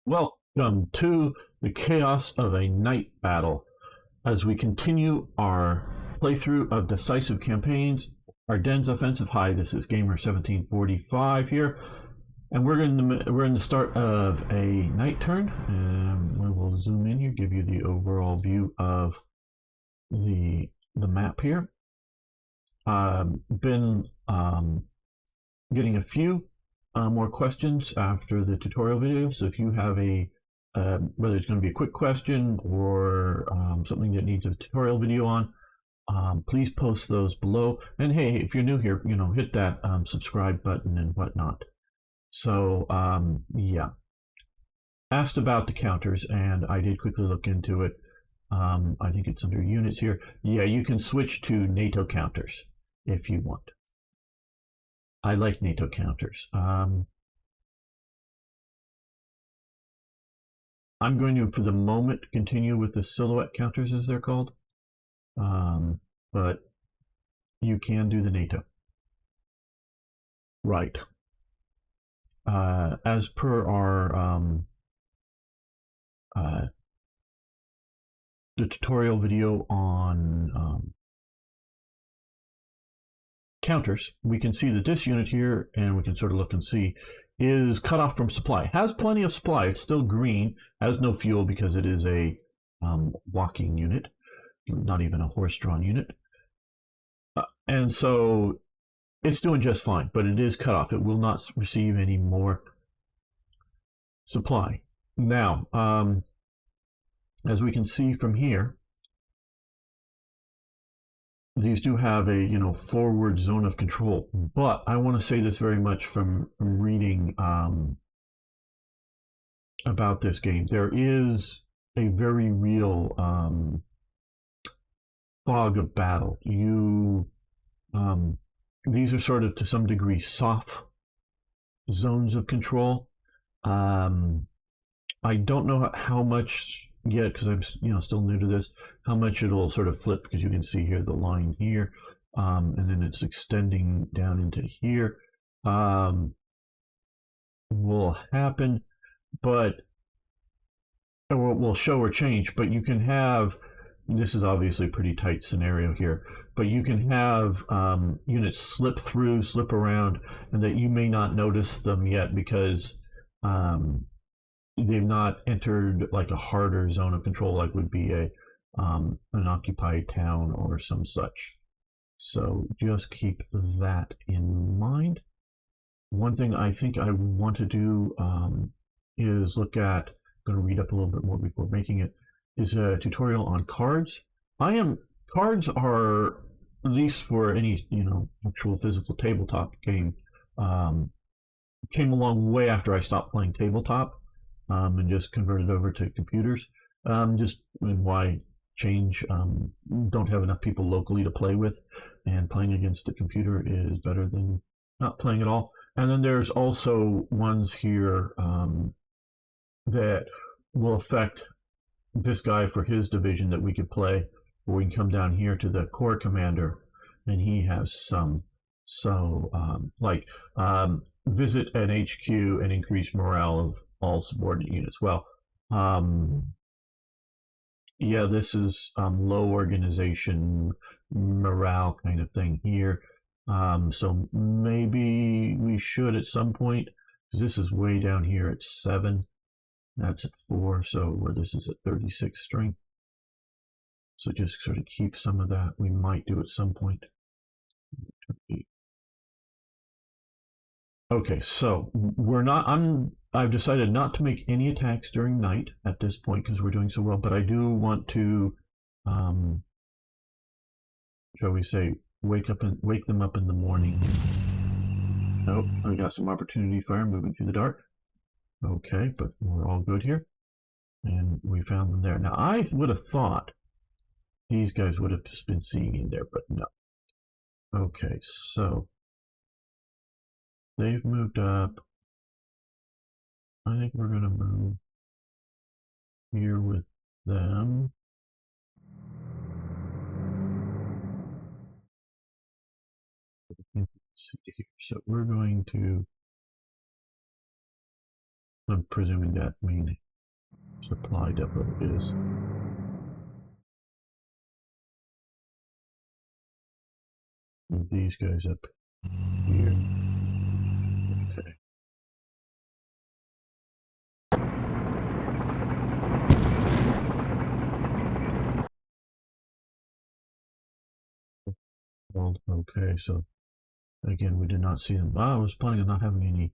Welcome to the chaos of a night battle as we continue our playthrough of Decisive Campaigns, Ardennes Offensive. Hi, this is Gamer1745 here, and we're in the start of a night turn, and we will zoom in here, give you the overall view of the map here. Been getting a few more questions after the tutorial video, so if you have a whether it's going to be a quick question or something that needs a tutorial video on, please post those below. And hey, if you're new here, hit that subscribe button and whatnot. So yeah, asked about the counters, and I did quickly look into it. I think it's under units here. Yeah, you can switch to NATO counters if you want. I like NATO counters. I'm going to, for the moment, continue with the silhouette counters, as they're called. But you can do the NATO. Right. As per our the tutorial video on counters, we can see that this unit here, and we can sort of look and see, is cut off from supply. Has plenty of supply. It's still green. Has no fuel because it is a walking unit, not even a horse-drawn unit. And so it's doing just fine, but it is cut off. It will not receive any more supply. Now, as we can see from here, these do have a forward zone of control, but I want to say this very much from reading about this game. There is a very real fog of battle. These are sort of to some degree soft zones of control. I don't know how much yet, because I'm still new to this, how much it'll sort of flip, because you can see here the line here, and then it's extending down into here. Will happen, but will show or change. But you can have, this is obviously a pretty tight scenario here, but you can have units slip through, slip around, and that you may not notice them yet because they've not entered like a harder zone of control, like would be an occupied town or some such. So just keep that in mind. One thing I think I want to do is look at, I'm going to read up a little bit more before making it, is a tutorial on cards. Cards are, at least for any actual physical tabletop game, came along way after I stopped playing tabletop. And just converted over to computers. Just why change? Don't have enough people locally to play with, and playing against the computer is better than not playing at all. And then there's also ones here that will affect this guy for his division that we could play, or we can come down here to the corps commander, and he has some. So visit an HQ and increase morale of all subordinate units. Well, yeah, this is low organization morale kind of thing here. So maybe we should at some point, because this is way down here at 7. That's at 4, so where this is at 36 strength. So just sort of keep some of that. We might do at some point. Okay, so I've decided not to make any attacks during night at this point because we're doing so well, but I do want to, shall we say, wake them up in the morning. Oh, I got some opportunity fire moving through the dark. Okay, but we're all good here. And we found them there. Now, I would have thought these guys would have just been seeing in there, but no. Okay, so they've moved up. I think we're going to move here with them. So we're going to I'm presuming that main supply depot is. Move these guys up here. Okay. Well, okay, so again, we did not see them. I was planning on not having any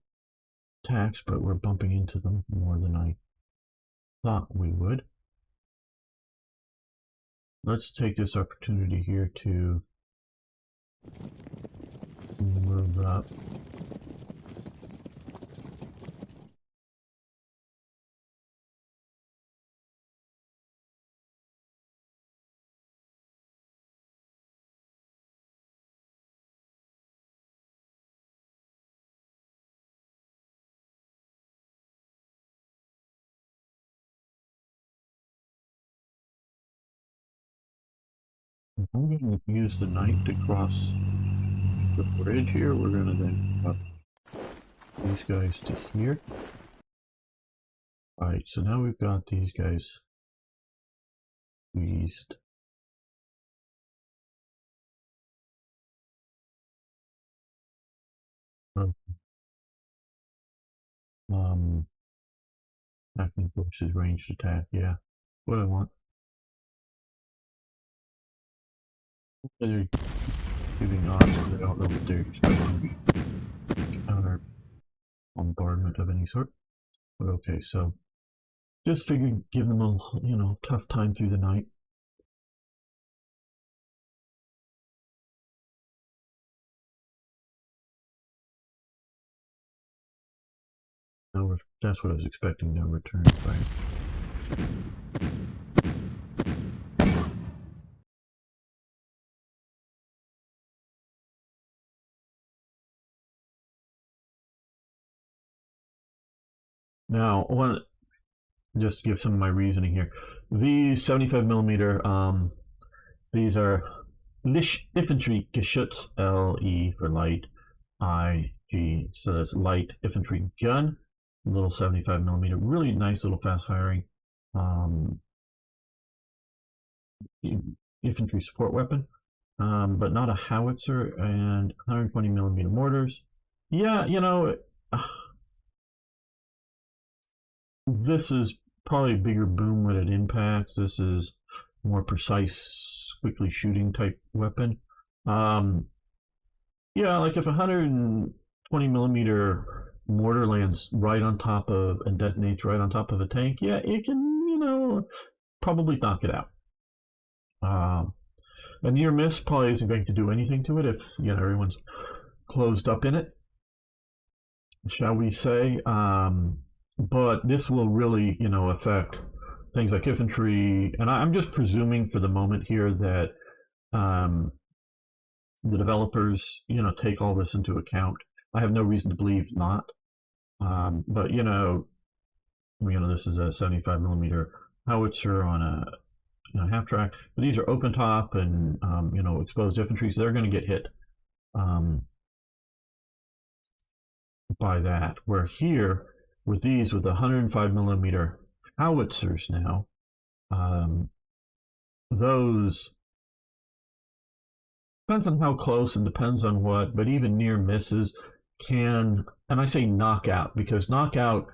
attacks, but we're bumping into them more than I thought we would. Let's take this opportunity here to move up. I'm going to use the knight to cross the bridge here. We're going to then up these guys to here. Alright, so now we've got these guys squeezed. Acting forces ranged attack, yeah. What I want. They're giving odds, but I don't know what they're expecting. Counter bombardment of any sort. But okay, so just figured give them a tough time through the night. No, that's what I was expecting. No return fire. Now, just to give some of my reasoning here. These 75 millimeter, these are Licht Infantry Geschütz, LE for light, IG, so that's light infantry gun, little 75 millimeter, really nice little fast firing infantry support weapon, but not a howitzer, and 120 millimeter mortars. Yeah, this is probably a bigger boom when it impacts. This is more precise, quickly shooting type weapon. Yeah, like if 120 millimeter mortar lands right on top of and detonates right on top of a tank, yeah, it can, probably knock it out. A near miss probably isn't going to do anything to it if everyone's closed up in it, shall we say. But this will really, affect things like infantry. And I'm just presuming for the moment here that the developers, take all this into account. I have no reason to believe not. But this is a 75 millimeter howitzer on a half track. But these are open top and exposed infantry, so they're going to get hit by that. Where here with these, with 105 millimeter howitzers now, those depends on how close and depends on what, but even near misses can, and I say knockout because knockout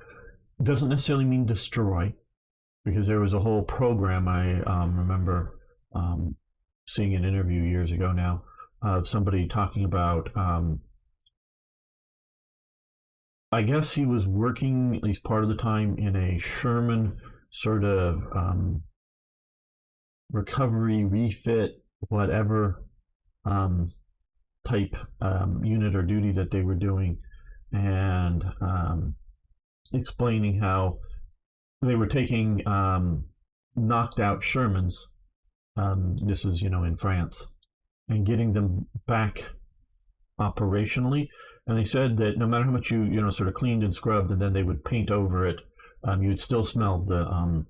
doesn't necessarily mean destroy, because there was a whole program I remember seeing an interview years ago now of somebody talking about I guess he was working at least part of the time in a Sherman sort of recovery, refit, whatever type unit or duty that they were doing, and explaining how they were taking knocked out Shermans. This was, in France, and getting them back operationally. And they said that no matter how much you sort of cleaned and scrubbed, and then they would paint over it, you would still smell the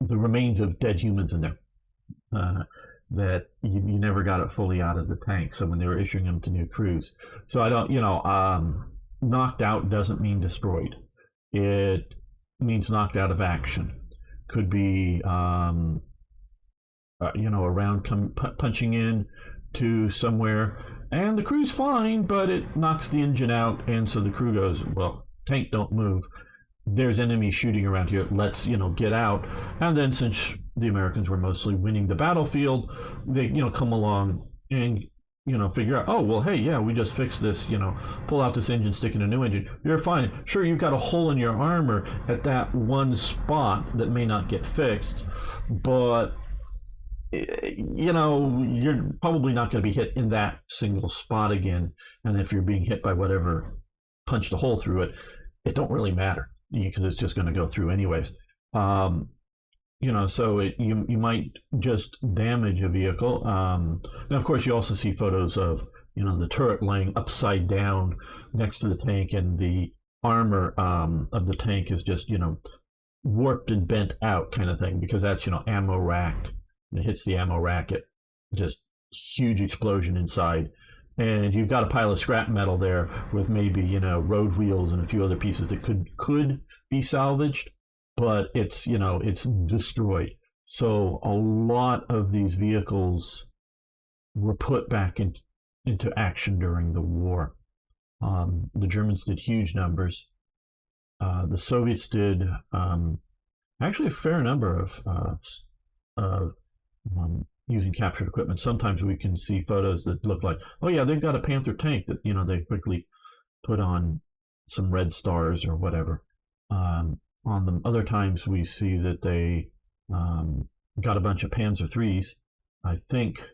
remains of dead humans in there. That you never got it fully out of the tank. So when they were issuing them to new crews, so I don't, knocked out doesn't mean destroyed. It means knocked out of action. Could be, a round punching in to somewhere, and the crew's fine, but it knocks the engine out, and so the crew goes, well, tank, don't move. There's enemies shooting around here. Let's, get out. And then, since the Americans were mostly winning the battlefield, they, come along and, figure out, oh, well, hey, yeah, we just fixed this, pull out this engine, stick in a new engine. You're fine. Sure, you've got a hole in your armor at that one spot that may not get fixed, but you're probably not going to be hit in that single spot again. And if you're being hit by whatever punched a hole through it, it don't really matter because it's just going to go through anyways. So you might just damage a vehicle. And of course, you also see photos of, the turret laying upside down next to the tank, and the armor of the tank is just, warped and bent out kind of thing, because that's, ammo racked. It hits the ammo rack, it just huge explosion inside. And you've got a pile of scrap metal there with maybe, road wheels and a few other pieces that could be salvaged, but it's, it's destroyed. So a lot of these vehicles were put back into action during the war. The Germans did huge numbers. The Soviets did actually a fair number of using captured equipment. Sometimes we can see photos that look like, oh yeah, they've got a Panther tank that, they quickly put on some red stars or whatever on them. Other times we see that they got a bunch of Panzer IIIs, I think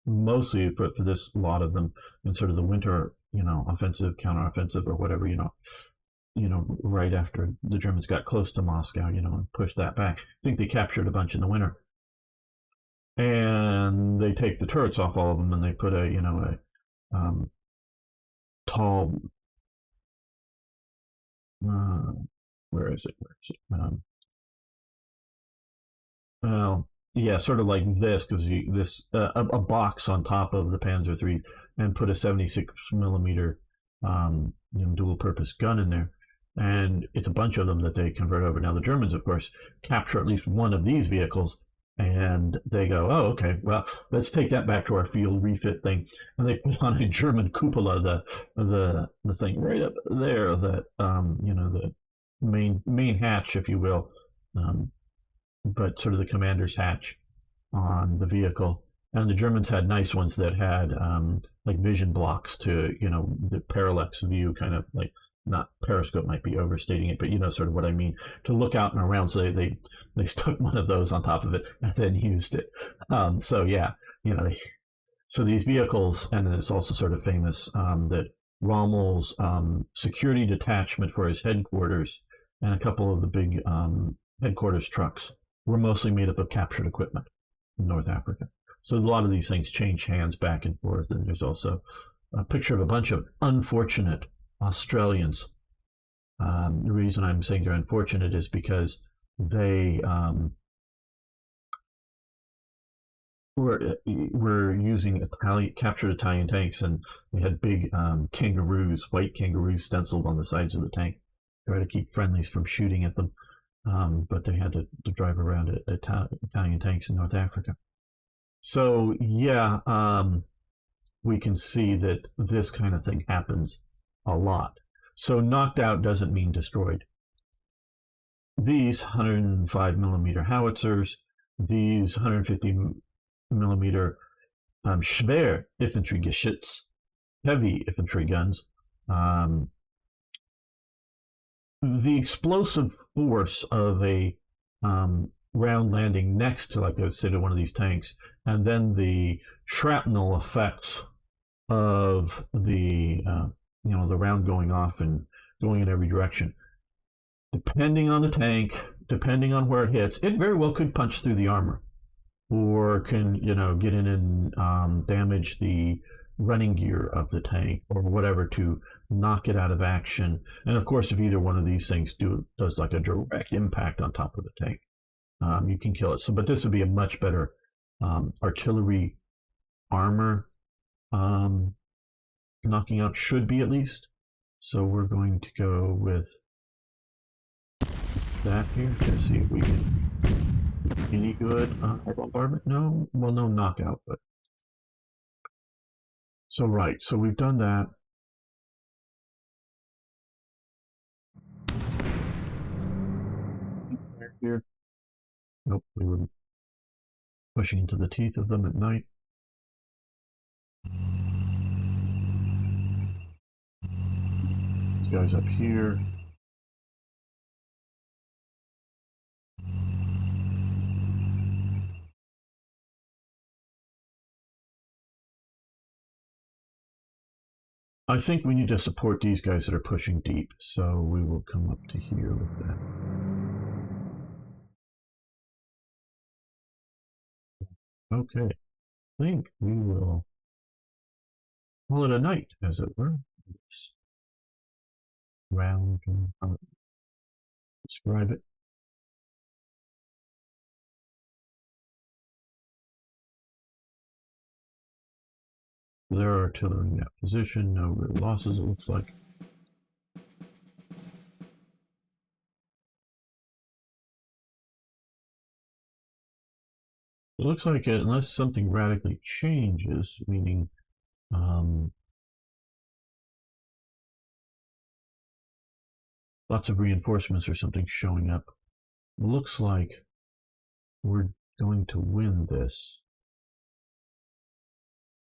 mostly for this lot of them in sort of the winter, offensive, counteroffensive, or whatever, right after the Germans got close to Moscow, and pushed that back. I think they captured a bunch in the winter. And they take the turrets off all of them, and they put a tall, where is it? Well, yeah, sort of like this, because a box on top of the Panzer III, and put a 76 millimeter dual purpose gun in there. And it's a bunch of them that they convert over. Now the Germans, of course, capture at least one of these vehicles, and they go, oh, okay, well, let's take that back to our field refit thing. And they put on a German cupola, the thing right up there, that, the main hatch, if you will, but sort of the commander's hatch on the vehicle. And the Germans had nice ones that had like vision blocks to, the parallax view, kind of like, not periscope might be overstating it, but sort of what I mean, to look out and around. So they stuck one of those on top of it and then used it. So yeah, so these vehicles, and it's also sort of famous that Rommel's security detachment for his headquarters and a couple of the big headquarters trucks were mostly made up of captured equipment in North Africa. So a lot of these things change hands back and forth. And there's also a picture of a bunch of unfortunate Australians. The reason I'm saying they're unfortunate is because they were using captured Italian tanks, and they had big white kangaroos stenciled on the sides of the tank, try to keep friendlies from shooting at them. But they had to drive around Italian tanks in North Africa. So yeah, we can see that this kind of thing happens a lot. So knocked out doesn't mean destroyed. These 105 millimeter howitzers, these 150 millimeter schwer infantry Geschütz, heavy infantry guns, the explosive force of a round landing next to, like I said, one of these tanks, and then the shrapnel effects of the the round going off and going in every direction. Depending on the tank, depending on where it hits, it very well could punch through the armor, or can get in and damage the running gear of the tank or whatever to knock it out of action. And of course, if either one of these things does like a direct impact on top of the tank, you can kill it. So, but this would be a much better artillery armor knocking out, should be at least. So we're going to go with that here to see if we can any good bombardment. No, well, no knockout, but so right. So we've done that. Here, nope, we were pushing into the teeth of them at night. These guys up here. I think we need to support these guys that are pushing deep, so we will come up to here with that. Okay, I think we will call it a night, as it were. Round, describe it. Their artillery in that position, no real losses, it looks like. It looks like unless something radically changes, meaning lots of reinforcements or something showing up, it looks like we're going to win this.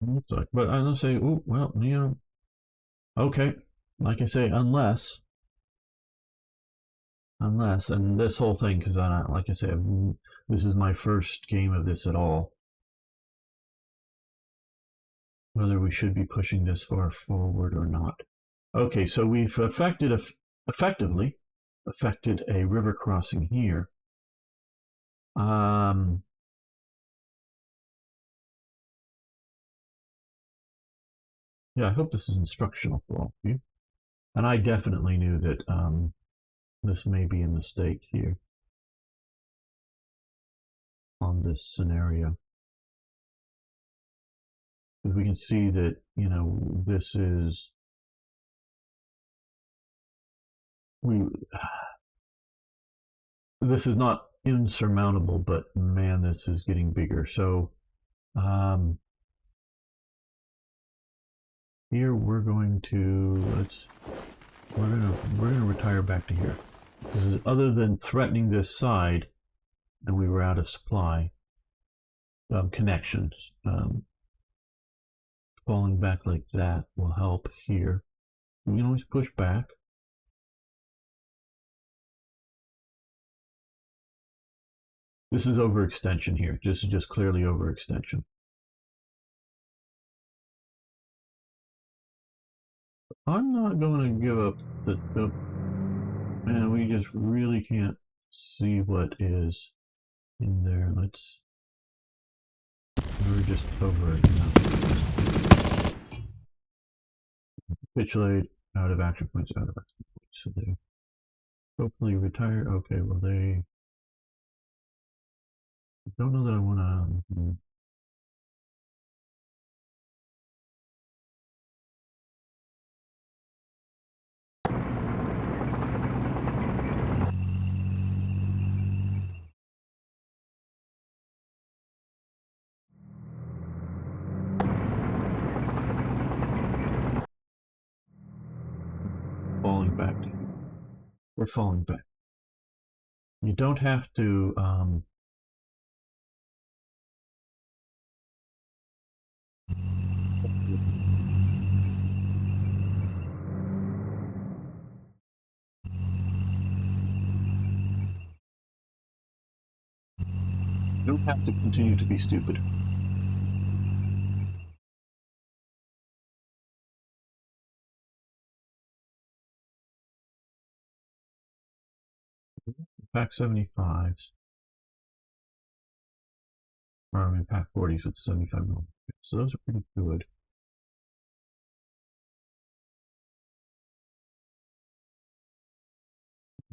It looks like, but I'm gonna say, oh well, you know, okay, like I say, unless, and this whole thing, because I, like I say, this is my first game of this at all. Whether we should be pushing this far forward or not. Okay, so we've effectively affected a river crossing here. Yeah, I hope this is instructional for all of you. And I definitely knew that this may be a mistake here on this scenario. Because we can see that, you know, this is this is not insurmountable, but man, this is getting bigger. So here we're going to we're gonna retire back to here. This is other than threatening this side, and we were out of supply connections. Falling back like that will help here. We can always push back. This is overextension here. This is just clearly overextension. I'm not going to give up the man, we just really can't see what is in there. We're just over it now. Capitulate, out of action points, out of action points. So they hopefully retire. Okay, well they don't know that I want to. Falling back. We're falling back. You don't have to continue to be stupid. Pack 75s. Or I mean pack 40s with 75 millimeters. So those are pretty good.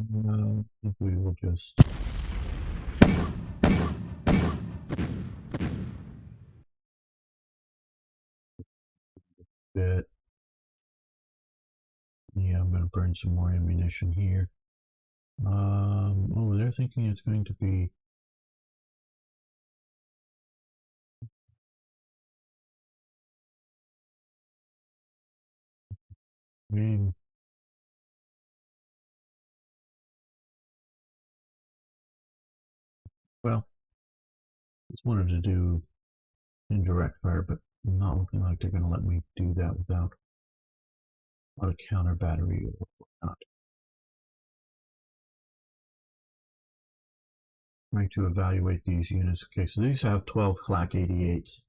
I think we will just bit Yeah, I'm going to burn some more ammunition here. Oh, they're thinking it's going to be. Well, just wanted to do indirect fire, but not looking like they're going to let me do that without a counter battery or whatnot. Trying to evaluate these units. Okay, so these have 12 flak 88s.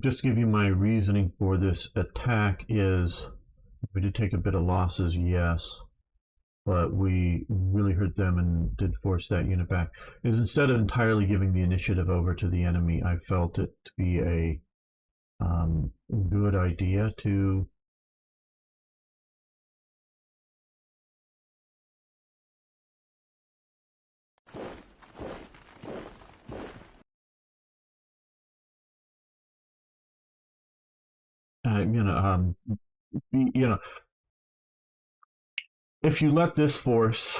Just to give you my reasoning for this attack is we did take a bit of losses, yes, but we really hurt them and did force that unit back. Is instead of entirely giving the initiative over to the enemy, I felt it to be a good idea to you know you know if you let this force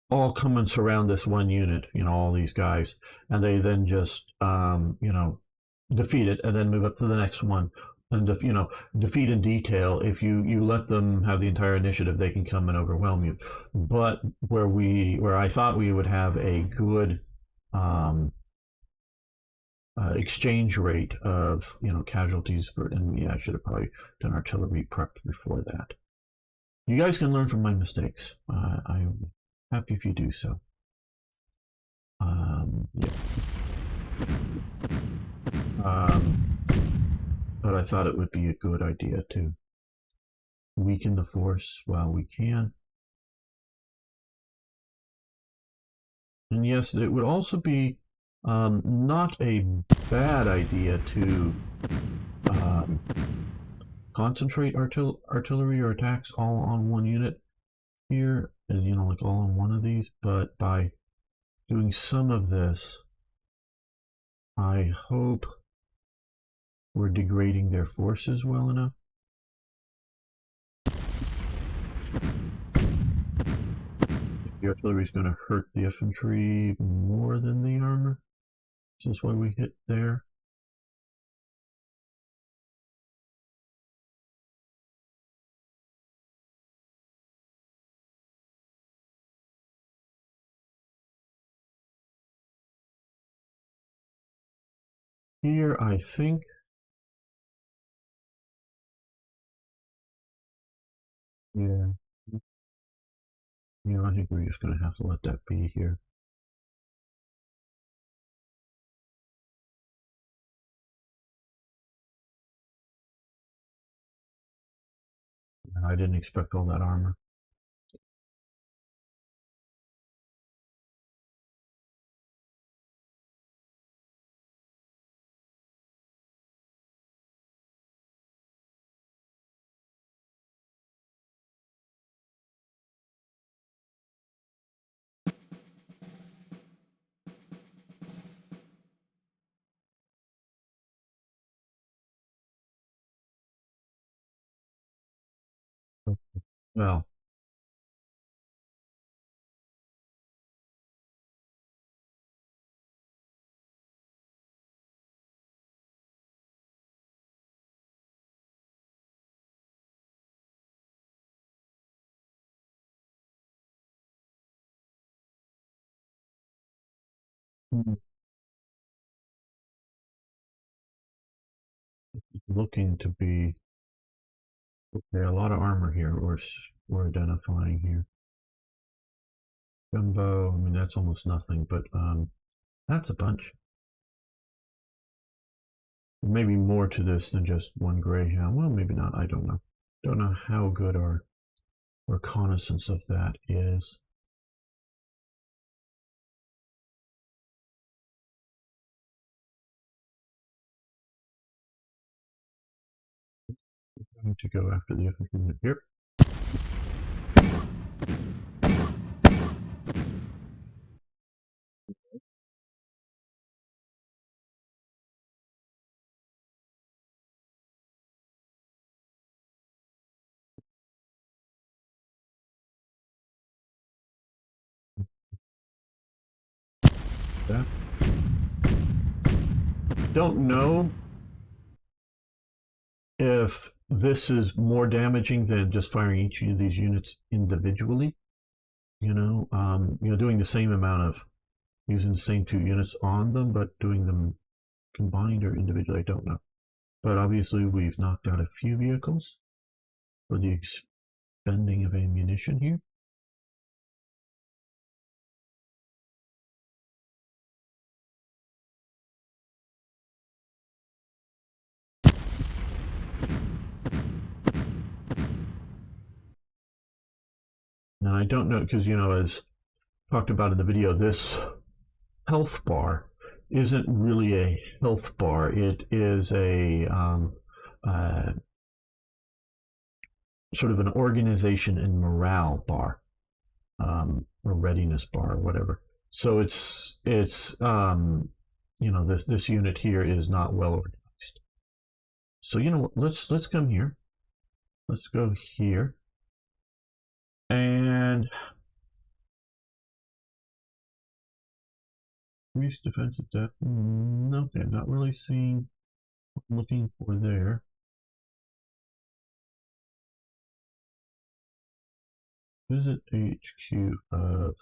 all come and surround this one unit, all these guys, and they then just, defeat it and then move up to the next one and, defeat in detail. If you let them have the entire initiative, they can come and overwhelm you. But where I thought we would have a good exchange rate of, casualties for enemy, I should have probably done artillery prep before that. You guys can learn from my mistakes. I'm happy if you do so. Yeah. But I thought it would be a good idea to weaken the force while we can. And yes, it would also be not a bad idea to concentrate artillery or attacks all on one unit here, and like all on one of these. But by doing some of this, I hope we're degrading their forces well enough. The artillery is going to hurt the infantry more than the armor. This is why we hit there. Here, I think. Yeah. I think we're just going to have to let that be here. I didn't expect all that armor. Well, looking to be okay. A lot of armor here. We're identifying here. Gunbow. I mean, that's almost nothing, but that's a bunch. Maybe more to this than just one Greyhound. Well, maybe not. I don't know. Don't know how good our reconnaissance of that is. going to go after the infantry unit here. That. Don't know if this is more damaging than just firing each of these units individually. Doing the same amount of using the same 2 units on them, but doing them combined or individually, I don't know. But obviously, we've knocked out a few vehicles for the expending of ammunition here. And I don't know, because, as talked about in the video, this health bar isn't really a health bar. It is a sort of an organization and morale bar, or readiness bar, or whatever. So it's this unit here is not well organized. So let's come here. Let's go here, and increase defensive depth. Okay, I'm not really seeing what I'm looking for there. Visit HQ of.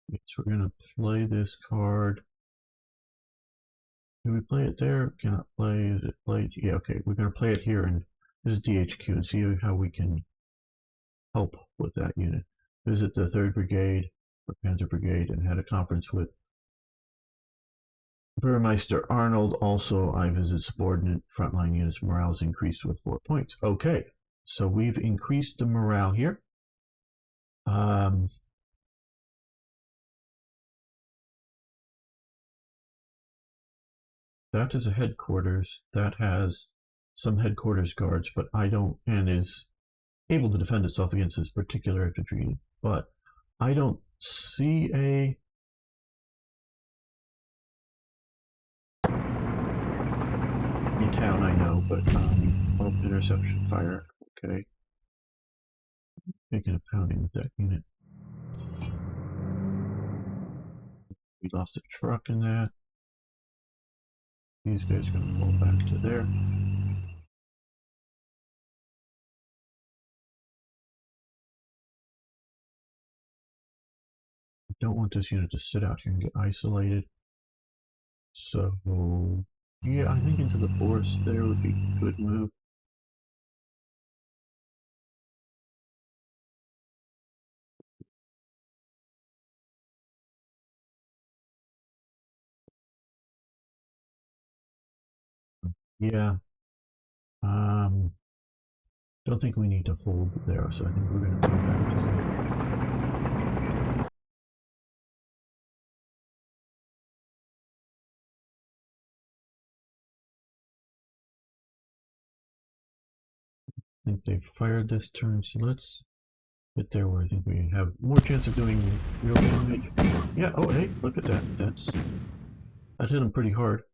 Yes, we're gonna play this card. Do we play it there? Cannot play. Is it played? Yeah, okay. We're gonna play it here and visit DHQ and see how we can help with that unit. Visit the 3rd Brigade, or Panzer Brigade, and had a conference with Burmeister Arnold. Also, I visit subordinate frontline units. Morale is increased with 4 points. Okay, so we've increased the morale here. That is a headquarters. That has some headquarters guards, but I don't, and is able to defend itself against this particular infantry unit. But I don't see a in town, I know, but interception fire. Okay. Making a pounding with that unit. We lost a truck in that. These guys are going to pull back to there. I don't want this unit to sit out here and get isolated. So, yeah, I think into the forest there would be a good move. Yeah. Don't think we need to hold there, so I think we're going to come back to here. I think they fired this turn, so let's get there where I think we have more chance of doing real damage. Yeah, oh hey, look at that. That hit him pretty hard.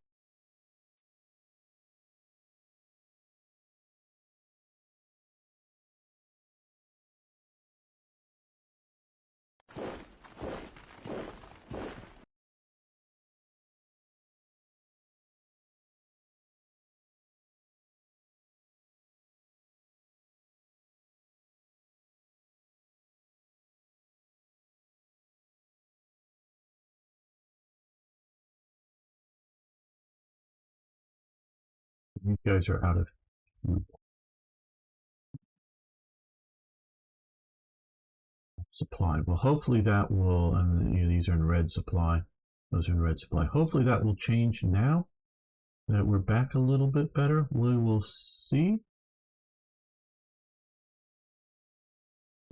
You guys are out of supply. Well, hopefully that will, and these are in red supply. Those are in red supply. Hopefully that will change now that we're back a little bit better. We will see.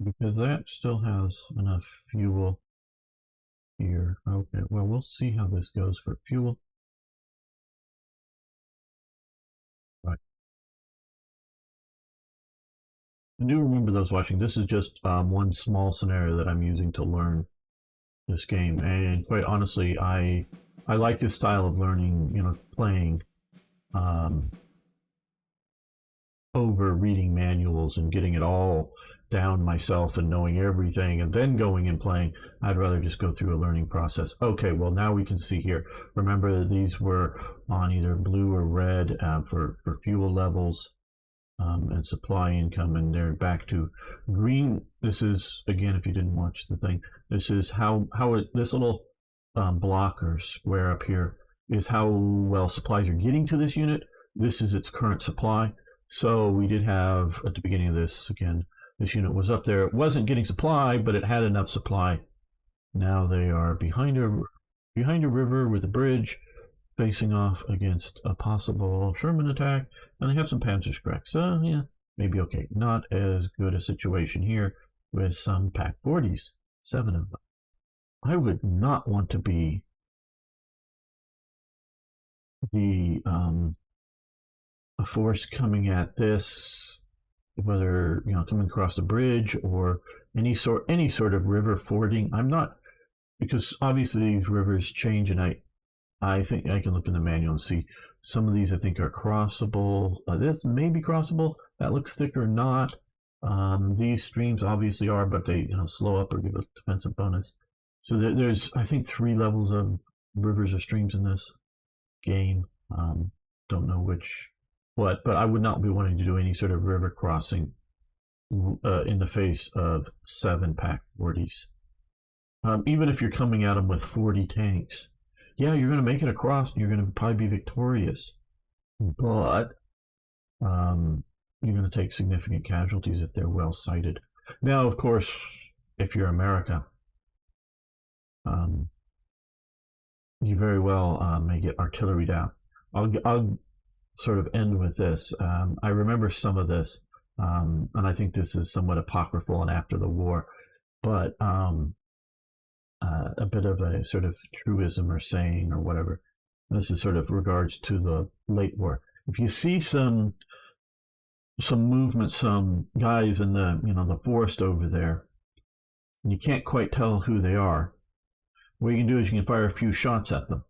Because that still has enough fuel here. Okay, well, we'll see how this goes for fuel. Right. do remember those watching. This is just one small scenario that I'm using to learn this game, and quite honestly, I like this style of learning. You know, playing over reading manuals and getting it all down myself and knowing everything and then going and playing. I'd rather just go through a learning process. Okay, well, now we can see here. Remember, these were on either blue or red for fuel levels and supply income, and they're back to green. This is, again, if you didn't watch the thing, this is how this little block or square up here is how well supplies are getting to this unit. This is its current supply. So we did have, at the beginning of this, again, this unit was up there. It wasn't getting supply, but it had enough supply. Now they are behind a river with a bridge, facing off against a possible Sherman attack, and they have some Panzerschreck. So, yeah, maybe okay. Not as good a situation here with some Pack 40s, 7 of them. I would not want to be the a force coming at this, whether coming across the bridge or any sort of river fording. I'm not, because obviously these rivers change, and I think I can look in the manual and see some of these I think are crossable. This may be crossable. That looks thick or not. These streams obviously are, but they slow up or give a defensive bonus. So there's I think 3 levels of rivers or streams in this game. Don't know which. But I would not be wanting to do any sort of river crossing in the face of 7 Pack 40s. Even if you're coming at them with 40 tanks, yeah, you're going to make it across and you're going to probably be victorious. But you're going to take significant casualties if they're well sighted. Now, of course, if you're America, you very well may get artillery down. I'll sort of end with this. I remember some of this, and I think this is somewhat apocryphal and after the war, but a bit of a sort of truism or saying or whatever. This is sort of regards to the late war. If you see some movement, some guys in the the forest over there, and you can't quite tell who they are, what you can do is you can fire a few shots at them.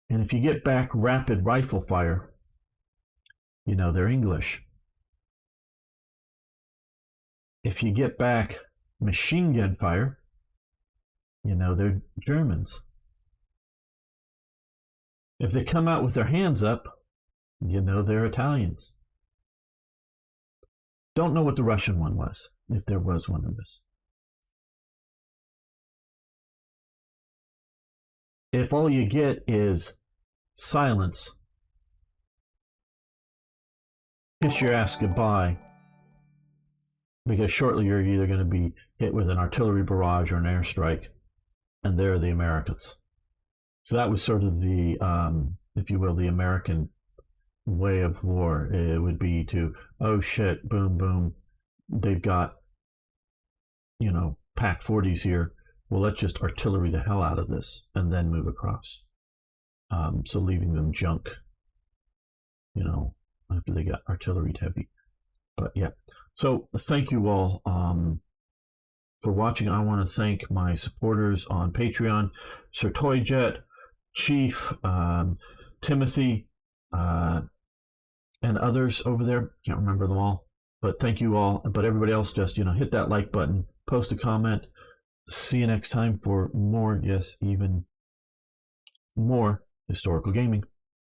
And if you get back rapid rifle fire, they're English. If you get back machine gun fire, they're Germans. If they come out with their hands up, they're Italians. Don't know what the Russian one was, if there was one of this. If all you get is silence, kiss your ass goodbye, because shortly you're either going to be hit with an artillery barrage or an airstrike, and they're the Americans. So that was sort of the, if you will, the American way of war. It would be to, oh shit, boom, boom, they've got, Pack 40s here. Well, let's just artillery the hell out of this and then move across. So leaving them junk, after they got artillery heavy. But yeah, so thank you all for watching. I want to thank my supporters on Patreon, Sir Toyjet, Chief, Timothy, and others over there. Can't remember them all, but thank you all. But everybody else, just hit that like button, post a comment. See you next time for more, yes, even more historical gaming.